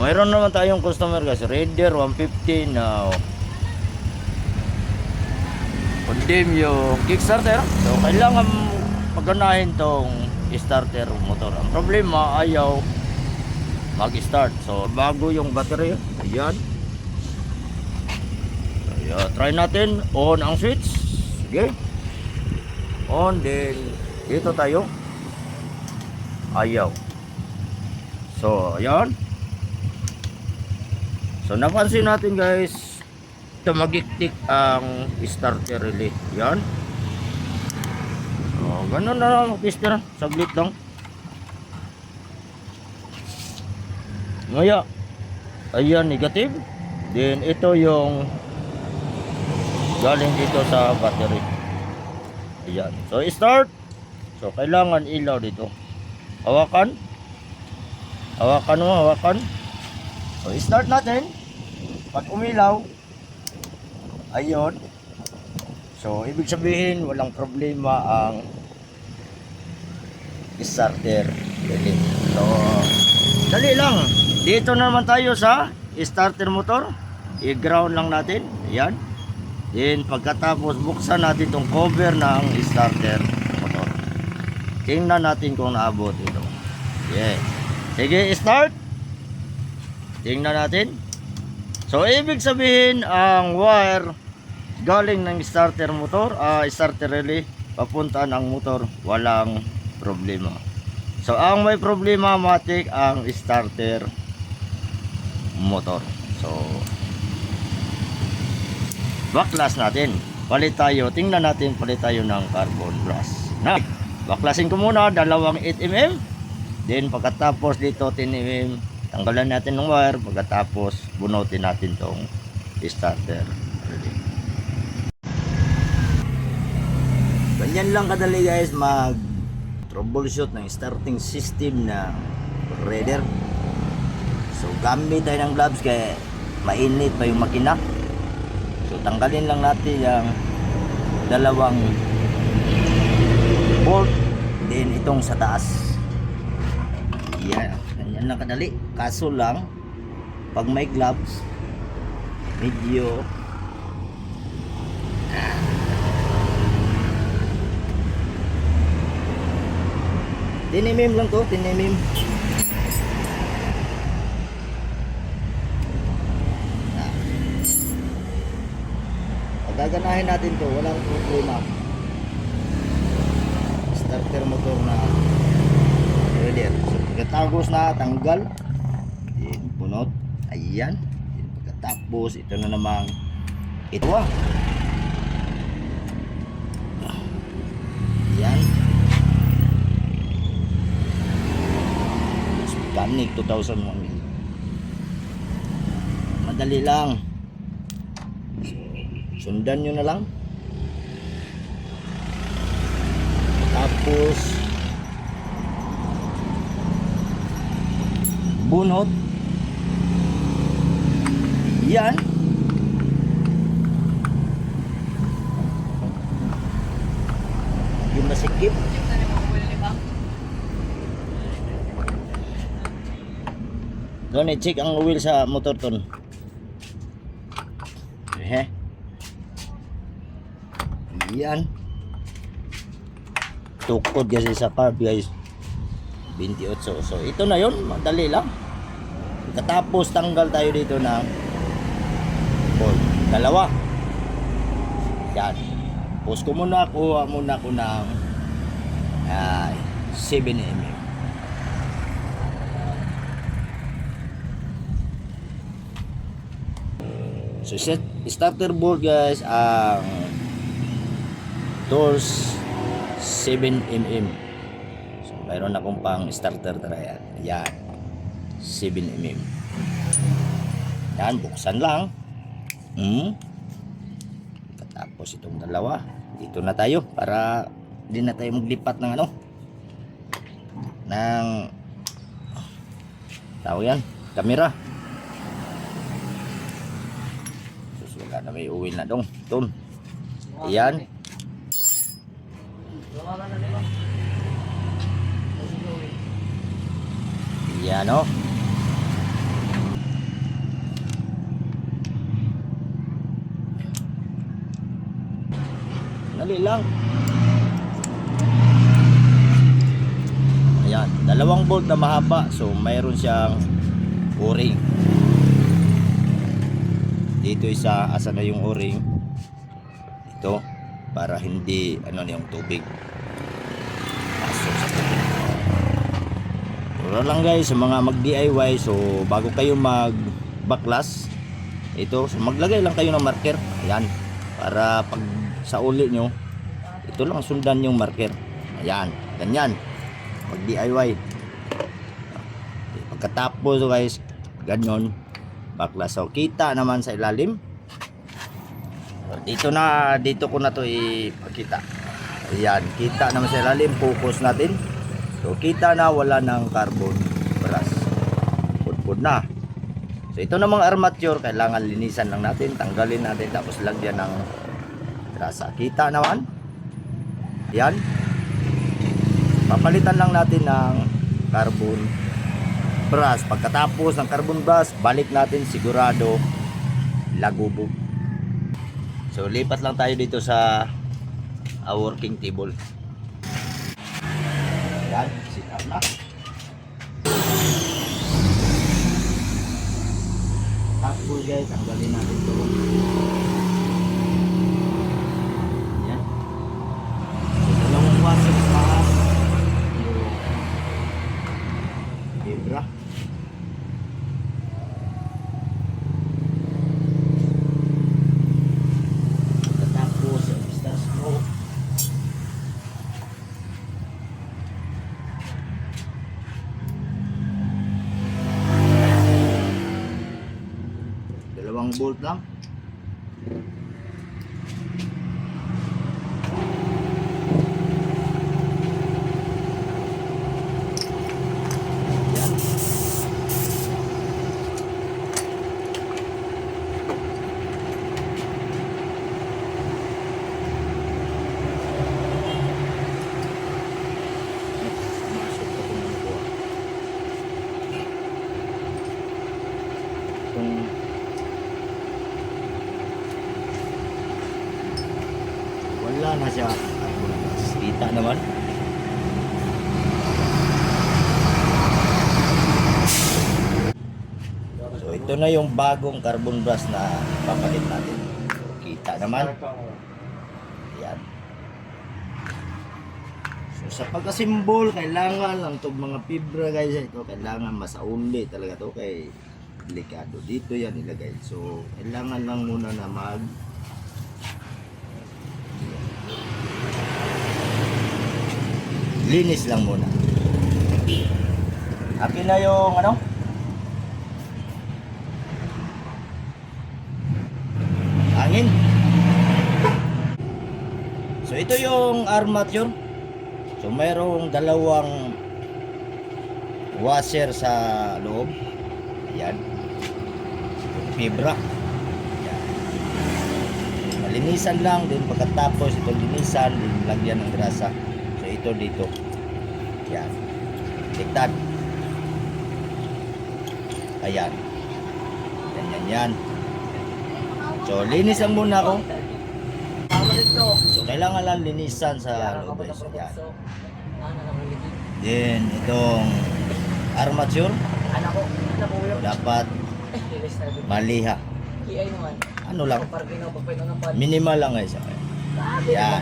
mayroon naman tayong customer guys, Raider 150 na condemn yung kickstarter. So kailangan paganahin tong starter motor. Ang problema, ayaw mag-start. So bago yung battery. Ayan. So, try natin. On ang switch. Sige. On, then dito tayo. Ayaw. So ayan. So napansin natin guys, tumagiktik ang starter relay. Yan. So ganun na lang, tester. Saglit lang. Ngaya. Ayan, negative. Then ito yung galing dito sa battery. Ayan. So start. So kailangan ilaw dito. Hawakan. Hawakan mo, hawakan. So start natin. Pag umilaw, ayun. So ibig sabihin walang problema ang starter relay. So dali lang. Dito naman tayo sa starter motor. I-ground lang natin. Ayan. Then pagkatapos buksan natin itong cover ng starter motor. Tingnan natin kung naabot ito. Yeah. Sige, start. Tingnan natin. So ibig sabihin ang wire galing ng starter motor, starter relay papunta ng motor, walang problema. So ang may problema matik ang starter motor. So baklas natin. Palit tayo. Tingnan natin, palit tayo ng carbon brass. Na, baklasin ko muna 8mm. Then pagkatapos dito 10mm, tanggalan natin ng wire. Pagkatapos bunutin natin tong starter relay. Ganyan lang kadali guys mag troubleshoot ng starting system ng Raider. So gamit tayo ng gloves kaya mainit pa yung makina. So tanggalin lang natin yung dalawang bolt, then itong sa taas. Yan, ganyan lang kadali. Kaso lang pag may gloves medyo 10mm lang to, 10mm. Gaganahin natin to, walang problema. Starter motor na Raider. So pagkatapos na tanggal, then bunot, ayan. Then pagkatapos ito na namang ito ayan. Mechanic 2001. Madali lang. Sundan nyo na lang. Tapos bunot. Yan. Yung masikip. Doon i-check ang oil sa motor ton. Yan. Tukod kasi sa carb guys. 28. So ito na yun. Madali lang. Katapos tanggal tayo dito ng bolt. Dalawa. Yan. Post ko muna. Kuha muna ko ng 7mm. So starter bolt guys ang doors 7mm. So mayroon akong pang starter try. Ayan 7mm. Yan, buksan lang. Tapos itong dalawa dito na tayo para hindi na tayo maglipat ng ano ng tawag yan, camera. So wala na, may uwi na dong ton. Ayan. Yan o. Dali lang. Ayan, 2 bolt na mahaba. So mayroon siyang o-ring. Dito isa, asa na yung o-ring. Ito, para hindi ano yung tubig pasok sa tubig. Puro lang guys sa mga mag DIY. So bago kayo mag baklas ito, so maglagay lang kayo ng marker. Ayan, para pag sa uli nyo, ito lang sundan yung marker. Ayan, ganyan mag DIY. Pagkatapos guys, ganyan baklas. So kita naman sa ilalim. So, dito ko na to ipakita. Ayan, kita naman sa ilalim. Focus natin. So kita na wala ng carbon brush. Pudpud na. So ito namang armature, kailangan linisan lang natin, tanggalin natin, tapos lagyan ng grasa. Kita naman. Ayan. Papalitan lang natin ng carbon brush. Pagkatapos ng carbon brush, balik natin sigurado lagubog. So lipat lang tayo dito sa working table. Yan, sit up na. Tapos guys, tanggalin natin ito. Yan. So dalawang washer sa ibra. Tapos star screw. Dalawang bolt lang. Wala na siya. Kita naman. So ito na yung bagong carbon brush na papalit natin. Kita naman. Ayan. So sa pagkasimbol, kailangan lang itong mga fibra guys. Ito kailangan masaunli talaga to kay delikado. Dito yan ilagay. So kailangan lang muna na linis lang muna. Akin na yung ano? Hangin. So ito yung armature. So mayroong dalawang washer sa loob. Ayan. Fibra. Ayan. Malinisan lang din pagkatapos itong linisan, lagyan ng grasa. So ito dito. Yan. Tiktad. Ayan. Yan. So linis lang muna ako. So kailangan lang linisan sa loob. Yan. Then itong armature. Dapat maliha. Ano lang. Minimal lang guys. Yan.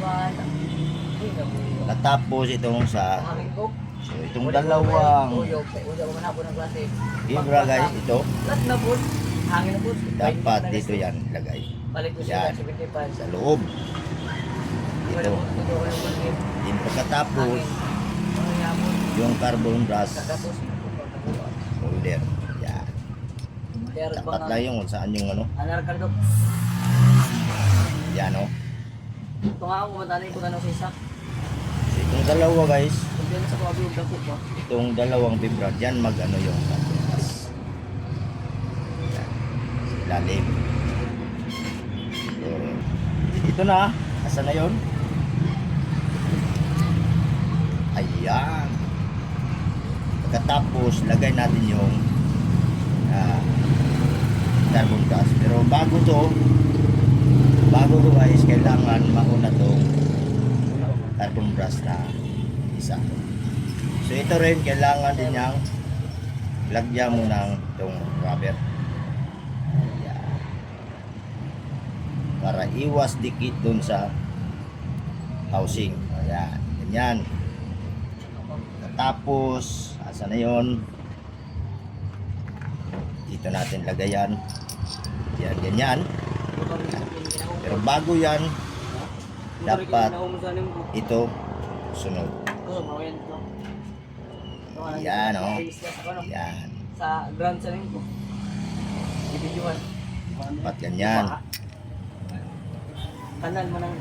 Natapos itong sa so itong dalawang fibra guys, ito dapat dito yan ilagay yan sa loob ito. Din pagkatapos yung carbon brush holder yan, dapat lang yung saan yung ano yan o. Ito nga ako matali ko na sa isa. Itong dalawa guys, Diyan sa kabi yung dako ba? itong dalawang fibra dyan mag ano yung pagbukas. Lalim. So, ito na. Asa na yun? Ayan. Pagkatapos lagay natin yung carbon gas. Pero bago to guys, kailangan mauna tong carbon brush na isa. So ito rin kailangan din niyang lagyan mo ng itong rubber. Ayan. Para iwas dikit dun sa housing. Ayan. Ganyan. Tapos, asa na yun? Dito natin lagayan. Yan, ganyan. Pero bago yan, dapat ito sunod. Yan, oh. Yan. Sa grand sa rin ko. Ibigyan. Dapat ganyan. Kanal mo ng...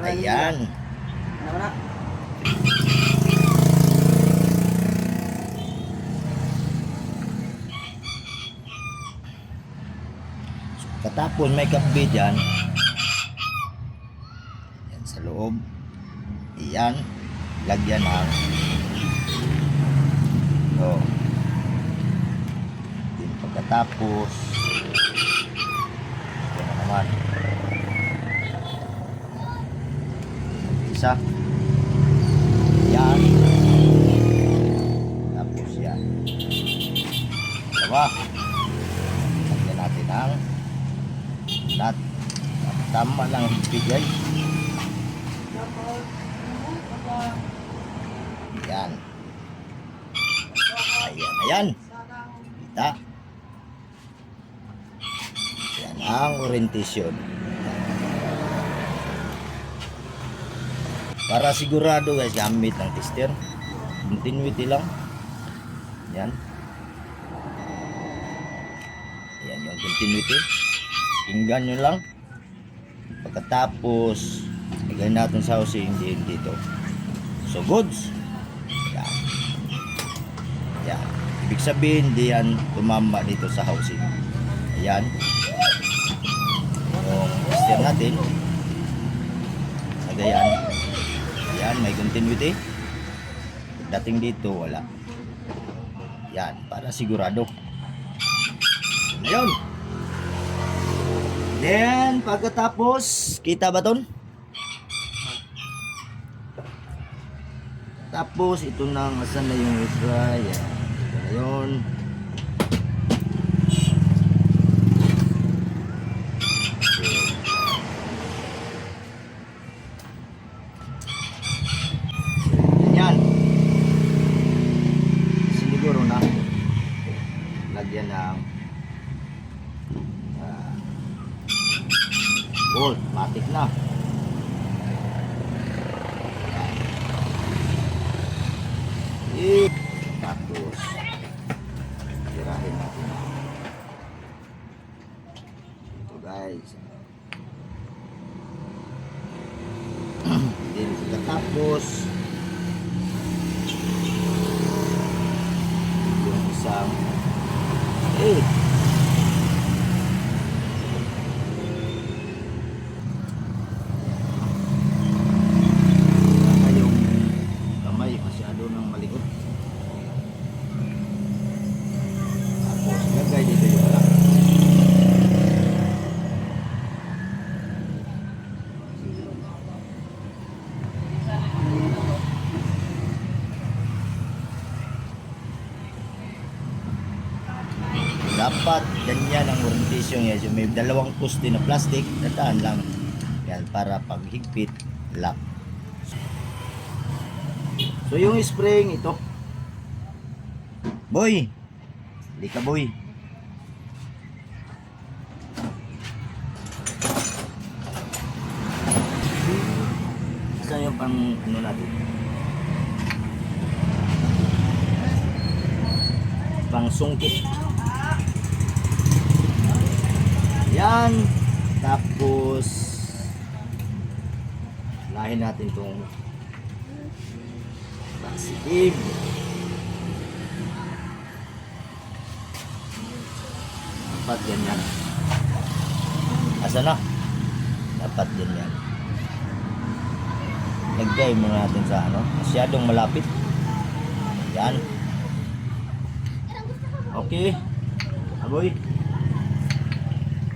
Ayan. Ano na? Katapos may kape dyan. Yan sa loob. Iyan. Lagyan ng ito. Then pagkatapos ito na naman. Isa. Yan. Tapos yan. Dalawa. Lagyan natin ang nut. Tama lang ang bigay. Yan. Ayan, ayan. Kita. Yan ang orientation. Para sigurado guys, gamit ng tester. Continuity lang. Yan. Yan yung continuity. Tingnan nyo lang. Pagkatapos, lagay natin sa housing din dito. So, goods. Yan. Yan. Ibig sabihin, di yan tumama dito sa housing. Ayan. Yung tester natin. Lagayan. Yan, may continuity. Dating dito, wala. Yan, para sigurado. Ayun. Then, pagkatapos, kita ba ton? Tapos, ito na, asan na yung extra? Yan, ito na yun. Yan. Siguro na. Lagyan ng gold, matik na. Tapos tirahin natin ito guys. Then pagkatapos yung isang masyado ng malikot. Tapos lagay dito yung wala. Dapat ganyan ang orientation yan. May dalawang poste na plastic, dadaan lang yan para paghigpit lock. So yung spring ito. Boy. Hindi ka boy. Saan yung pang ano natin? Pang sungkit. Yan. Tapos lahin natin itong positive. Dapat ganyan. Asa na? Dapat ganyan. Lagay muna natin sa ano. Masyadong malapit. Yan. Okay. Aboy.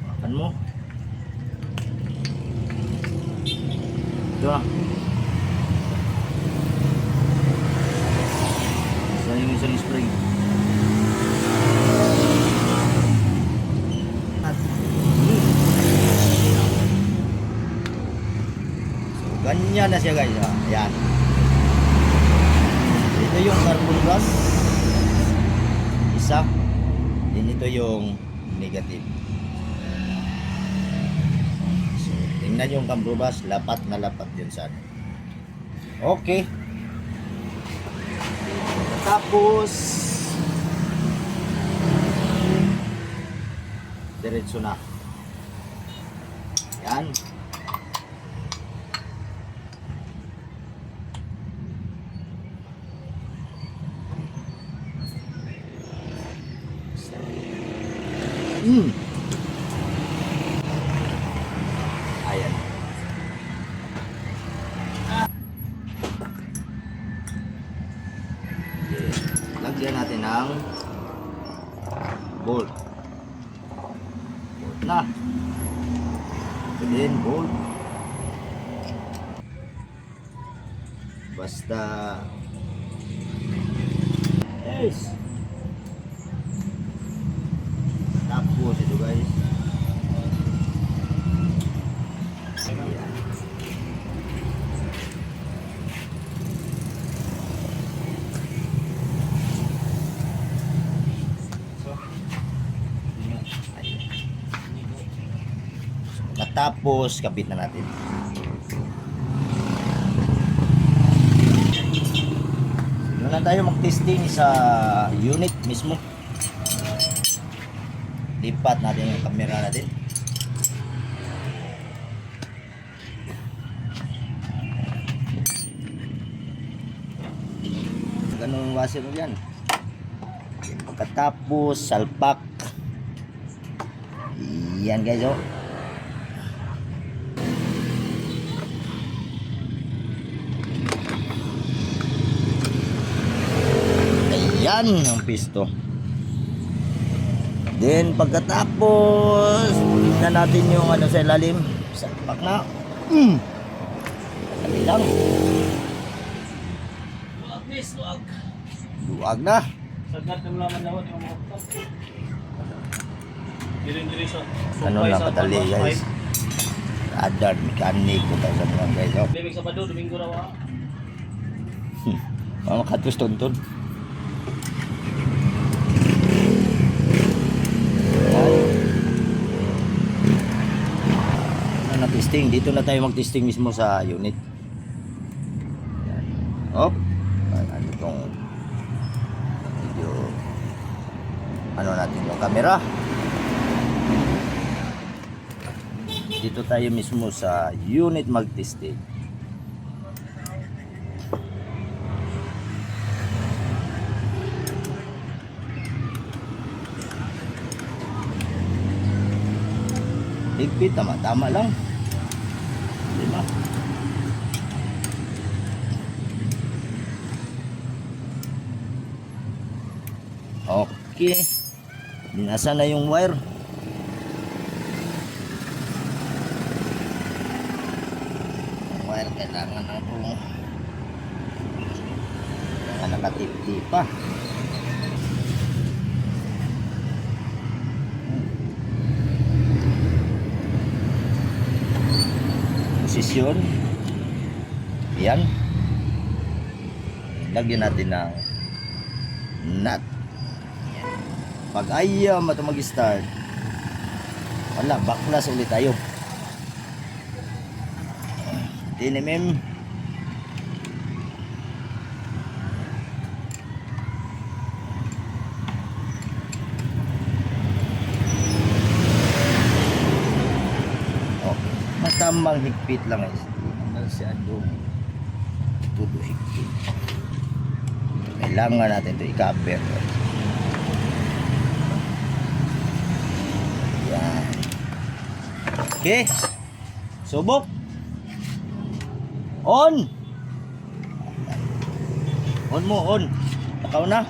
Makan mo. Ito na. isang spring. So, ganyan na siya guys. Ayan. Ito yung carbon brush. Isa. Then ito yung negative. So, tingnan yung carbon brush. Lapat na lapat yun sa ano. Okay. Tapos diretso na. Yan. Ayan. Okay. Lagyan natin ng bolt. Bolt na. Then bolt. Basta yes. Tapos ito guys. Ayan. Tapos kabit na natin. Doon na tayo mag-testing sa unit mismo. Lipat natin yung camera natin. Ganun washer mo yan. Pagkatapos salpak. Yan guys oh. Yan ang pisto. Then pagkatapos tignan natin yung ano sa ilalim. Salpak na. Dali lang. Luwag, miss, luwag. Luwag na. Sagat ng laman na yung mga kapatid. Diri-diri siya. Ano lang kadali guys. Radar mechanic ko tayo sa mga guys. Oh. Bibig Sabado, Domingo raw. Mga katus tonton. Testing. Dito na tayo mag-testing mismo sa unit. Yan. Oh. Ano itong video. Ano natin yung camera. Dito tayo mismo sa unit mag-testing. Higpit, tama lang. Diba? Okay. Nasa na yung wire? Yung wire kailangan na itong nakatip-tip pa. Posisyon. Yan. Lagyan natin ng nut. Yan. Pag ayaw ito mag-start, wala, baklas ulit tayo. 10 mm. Tamang higpit lang guys. Masyadong tudo higpit. Kailangan natin ito i-cover. Yan. Okay. Subok. On. On mo, on. Takaw na.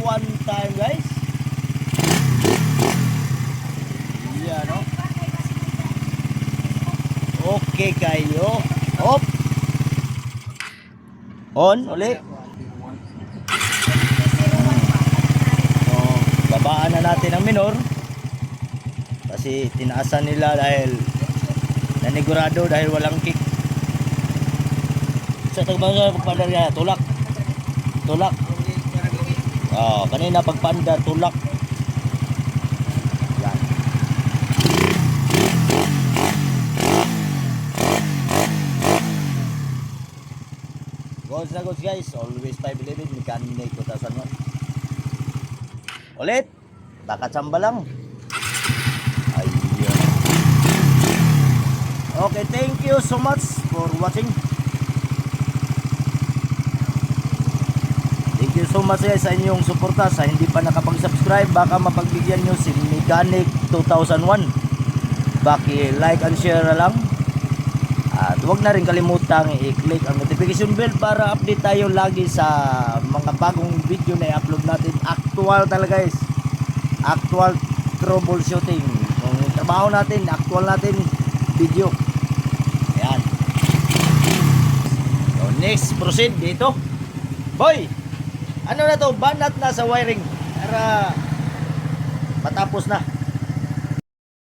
One time guys. No? Okay kayo. Op. On, uli. So, babaan na natin ang minor. Kasi tinaasan nila dahil nanigurado dahil walang kick. Sa tagbang pagpandar niya, tulak. Tulak. Oh, kanina pagpandar, tulak. Yan. Goals na goals guys. Always 511. Mechanic 2001. Ulit. Takatsamba lang. Ayun. Okay, thank you so much for watching. Thank you so much guys sa inyong suporta. Sa hindi pa nakapag-subscribe, baka mapagbigyan nyo si Mechanic 2001. Baki like and share na lang. At huwag na rin kalimutang i-click ang notification bell para update tayo lagi sa mga bagong video na i-upload natin. Actual talaga guys. Actual troubleshooting. Kung trabaho natin, actual natin video. Ayan. So next, proceed dito. Boy! Ano na to? Banat na sa wiring para matapos na.